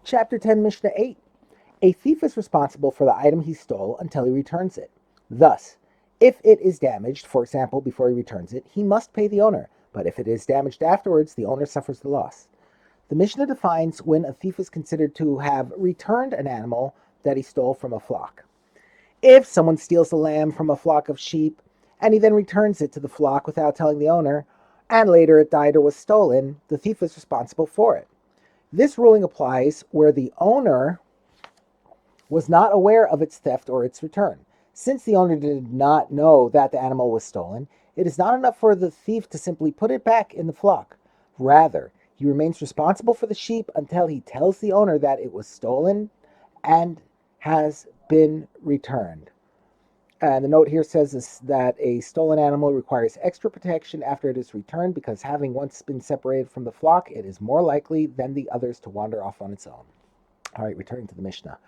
Chapter 10, Mishnah 8. A thief is responsible for the item he stole until he returns it. Thus, if it is damaged, for example, before he returns it, he must pay the owner, but if it is damaged afterwards, the owner suffers the loss. The Mishnah defines when a thief is considered to have returned an animal that he stole from a flock. If someone steals a lamb from a flock of sheep, and he then returns it to the flock without telling the owner, and later it died or was stolen, the thief is responsible for it. This ruling applies where the owner was not aware of its theft or its return. Since the owner did not know that the animal was stolen, it is not enough for the thief to simply put it back in the flock. Rather, he remains responsible for the sheep until he tells the owner that it was stolen and has been returned. And the note here says that a stolen animal requires extra protection after it is returned because having once been separated from the flock, it is more likely than the others to wander off on its own. All right, returning to the Mishnah.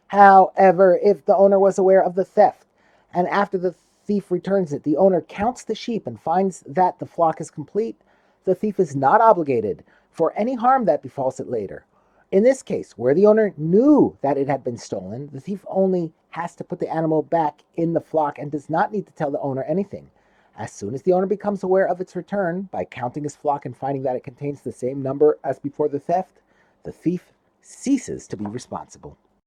However, if the owner was aware of the theft, and after the thief returns it, the owner counts the sheep and finds that the flock is complete, the thief is not obligated for any harm that befalls it later. In this case, where the owner knew that it had been stolen, the thief only has to put the animal back in the flock and does not need to tell the owner anything. As soon as the owner becomes aware of its return, by counting his flock and finding that it contains the same number as before the theft, the thief ceases to be responsible.